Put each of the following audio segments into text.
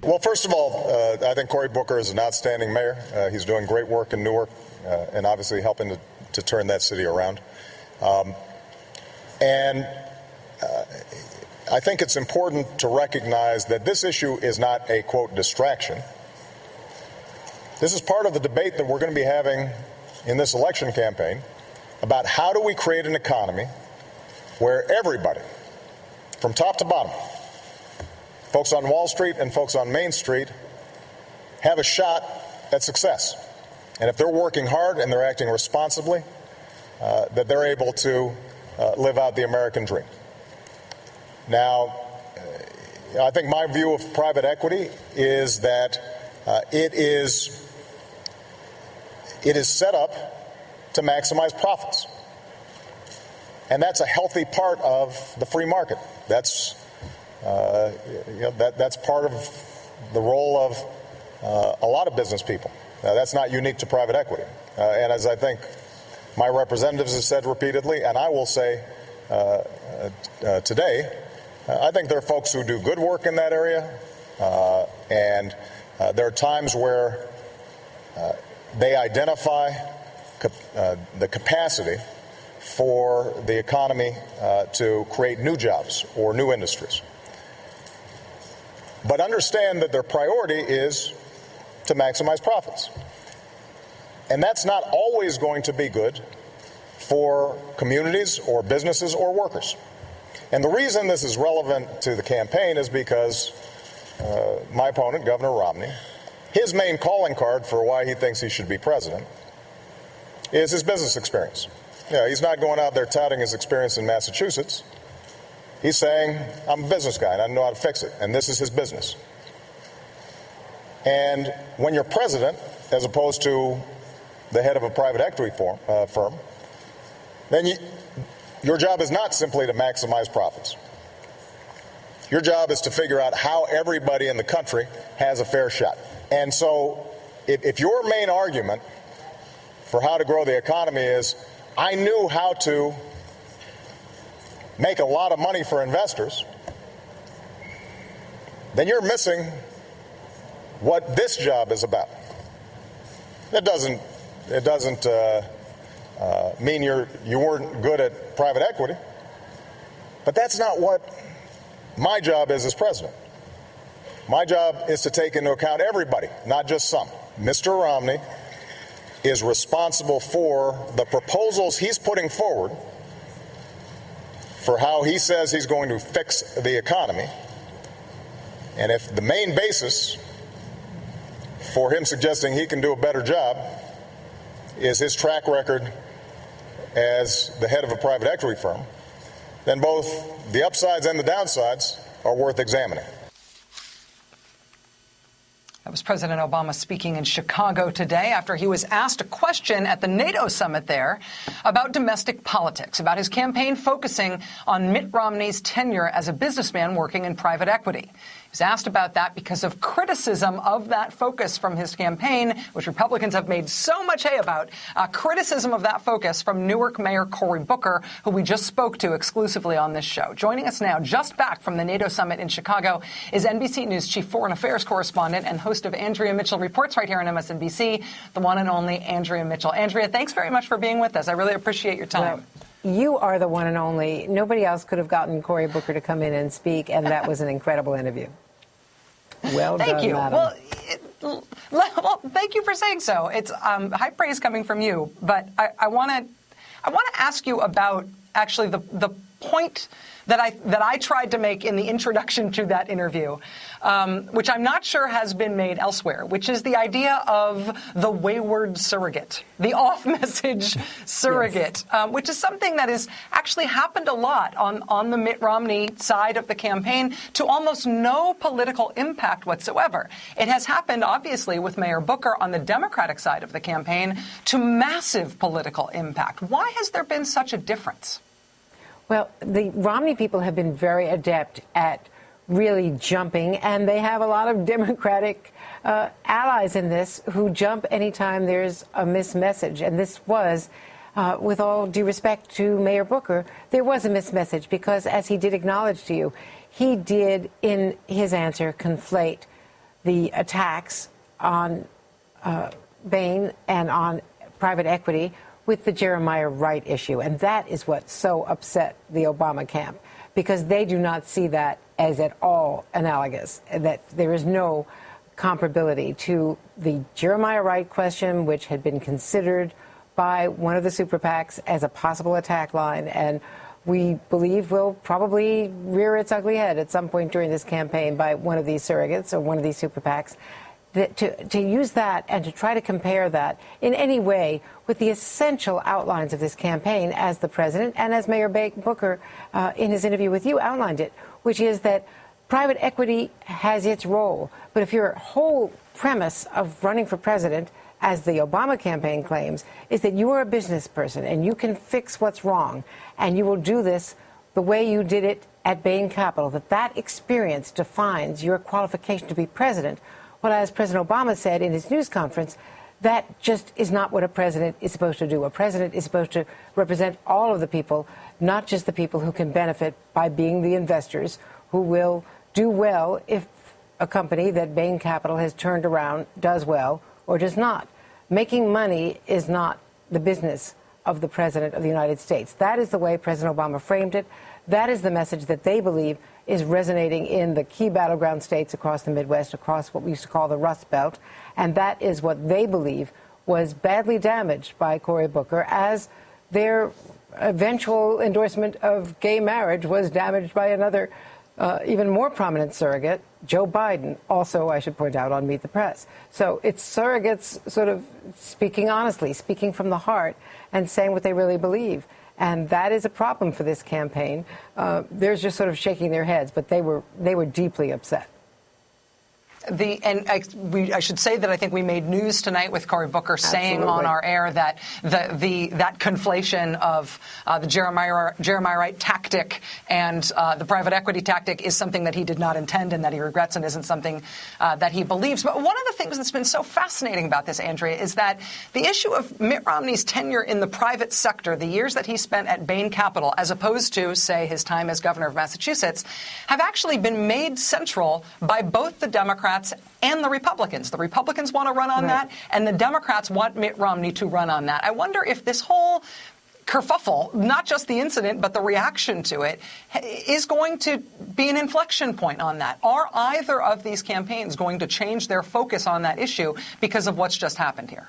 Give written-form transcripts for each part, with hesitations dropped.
Well, first of all, I think Cory Booker is an outstanding mayor. He's doing great work in Newark and obviously helping to turn that city around. And I think it's important to recognize that this issue is not a, quote, distraction. This is part of the debate that we're going to be having in this election campaign about how do we create an economy where everybody, from top to bottom, folks on Wall Street and folks on Main Street, have a shot at success. And if they're working hard and they're acting responsibly, that they're able to live out the American dream. Now, I think my view of private equity is that it is set up to maximize profits. And that's a healthy part of the free market. That's that's part of the role of a lot of business people. That's not unique to private equity. And as I think my representatives have said repeatedly, and I will say today, I think there are folks who do good work in that area, and there are times where they identify the capacity for the economy to create new jobs or new industries. But understand that their priority is to maximize profits. And that's not always going to be good for communities or businesses or workers. And the reason this is relevant to the campaign is because my opponent, Governor Romney, his main calling card for why he thinks he should be president is his business experience. He's not going out there touting his experience in Massachusetts. He's saying, I'm a business guy and I know how to fix it, and this is his business. And when you're president, as opposed to the head of a private equity firm, then your job is not simply to maximize profits. Your job is to figure out how everybody in the country has a fair shot. And so if your main argument for how to grow the economy is, I knew how to make a lot of money for investors, then you're missing what this job is about. It doesn't mean you weren't good at private equity, but that's not what my job is as president. My job is to take into account everybody, not just some. Mr. Romney is responsible for the proposals he's putting forward for how he says he's going to fix the economy. And if the main basis for him suggesting he can do a better job is his track record as the head of a private equity firm, then both the upsides and the downsides are worth examining. That was President Obama speaking in Chicago today after he was asked a question at the NATO summit there about domestic politics, about his campaign focusing on Mitt Romney's tenure as a businessman working in private equity. He was asked about that because of criticism of that focus from his campaign, which Republicans have made so much hay about, criticism of that focus from Newark Mayor Cory Booker, who we just spoke to exclusively on this show. Joining us now, just back from the NATO summit in Chicago, is NBC News chief foreign affairs correspondent and host of Andrea Mitchell Reports right here on MSNBC, the one and only Andrea Mitchell. Andrea, thanks very much for being with us. I really appreciate your time. Well, you are the one and only. Nobody else could have gotten Cory Booker to come in and speak, and that was an incredible interview. Well done, Thank you. madam. Well, thank you for saying so. It's high praise coming from you, but I want to ask you about actually the point that I tried to make in the introduction to that interview, which I'm not sure has been made elsewhere, which is the idea of the wayward surrogate, the off-message surrogate, yes. Which is something that has actually happened a lot on the Mitt Romney side of the campaign to almost no political impact whatsoever. It has happened, obviously, with Mayor Booker on the Democratic side of the campaign to massive political impact. Why has there been such a difference? Well, the Romney people have been very adept at really jumping, and they have a lot of Democratic allies in this who jump anytime there's a mismessage. And this was, with all due respect to Mayor Booker, there was a mismessage because, as he did acknowledge to you, he did, in his answer, conflate the attacks on Bain and on private equity with the Jeremiah Wright issue. And that is what so upset the Obama camp, because they do not see that as at all analogous, that there is no comparability to the Jeremiah Wright question, which had been considered by one of the super PACs as a possible attack line, and we believe will probably rear its ugly head at some point during this campaign by one of these surrogates or one of these super PACs. To use that and to try to compare that in any way with the essential outlines of this campaign, as the president and as Mayor Booker in his interview with you outlined it, which is that private equity has its role. But if your whole premise of running for president, as the Obama campaign claims, is that you are a business person and you can fix what's wrong, and you will do this the way you did it at Bain Capital, that experience defines your qualification to be president. Well, as President Obama said in his news conference, that just is not what a president is supposed to do. A president is supposed to represent all of the people, not just the people who can benefit by being the investors who will do well if a company that Bain Capital has turned around does well or does not. Making money is not the business of the President of the United States. That is the way President Obama framed it. That is the message that they believe is resonating in the key battleground states across the Midwest, across what we used to call the Rust Belt. And that is what they believe was badly damaged by Cory Booker, as their eventual endorsement of gay marriage was damaged by another even more prominent surrogate, Joe Biden, also, I should point out, on Meet the Press. So it's surrogates sort of speaking honestly, speaking from the heart, and saying what they really believe. And that is a problem for this campaign. They're just sort of shaking their heads, but they were deeply upset. I should say that I think we made news tonight with Cory Booker saying on our air that that conflation of the Jeremiah Wright tactic and the private equity tactic is something that he did not intend and that he regrets and isn't something that he believes. But one of the things that's been so fascinating about this, Andrea, is that the issue of Mitt Romney's tenure in the private sector, the years that he spent at Bain Capital, as opposed to, say, his time as governor of Massachusetts, have actually been made central by both the Democrats and the Republicans. The Republicans want to run on that, and the Democrats want Mitt Romney to run on that. I wonder if this whole kerfuffle, not just the incident, but the reaction to it, is going to be an inflection point on that. Are either of these campaigns going to change their focus on that issue because of what's just happened here?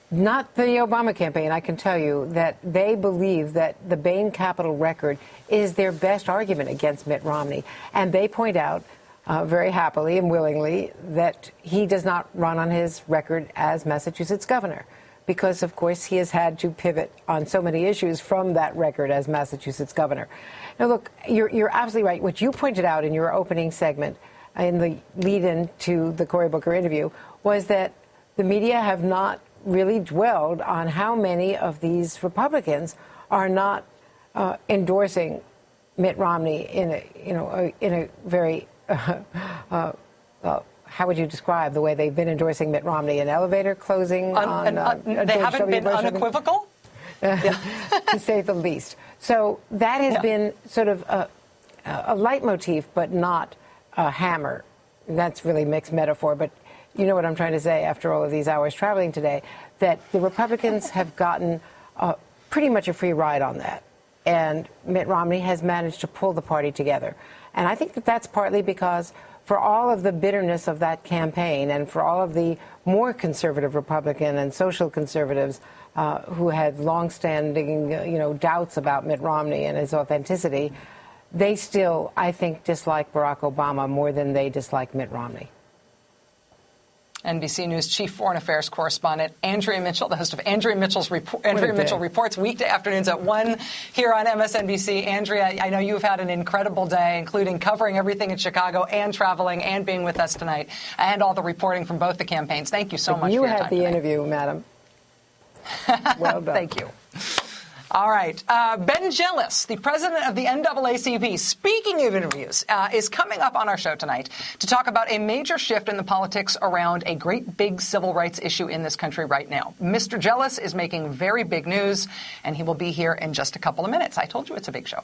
Not the Obama campaign. I can tell you that they believe that the Bain Capital record is their best argument against Mitt Romney. And they point out very happily and willingly that he does not run on his record as Massachusetts governor, because, of course, he has had to pivot on so many issues from that record as Massachusetts governor. Now, look, you're absolutely right. What you pointed out in your opening segment, in the lead-in to the Cory Booker interview, was that the media have not really dwelled on how many of these Republicans are not endorsing Mitt Romney in a very how would you describe the way they've been endorsing Mitt Romney? An elevator closing they haven't been unequivocal? To say the least. So that has been sort of a leitmotif, but not a hammer. That's really mixed metaphor, but you know what I'm trying to say after all of these hours traveling today, that the Republicans have gotten pretty much a free ride on that. And Mitt Romney has managed to pull the party together. And I think that that's partly because for all of the bitterness of that campaign and for all of the more conservative Republican and social conservatives who had longstanding, doubts about Mitt Romney and his authenticity, they still, I think, dislike Barack Obama more than they dislike Mitt Romney. NBC News chief foreign affairs correspondent Andrea Mitchell, the host of Andrea Mitchell Reports, weekday afternoons at 1 here on MSNBC. Andrea, I know you've had an incredible day, including covering everything in Chicago and traveling and being with us tonight and all the reporting from both the campaigns. Thank you so much for your time. You had the interview, madam. Well done. Thank you. All right. Ben Jealous, the president of the NAACP, speaking of interviews, is coming up on our show tonight to talk about a major shift in the politics around a great big civil rights issue in this country right now. Mr. Jealous is making very big news, and he will be here in just a couple of minutes. I told you it's a big show.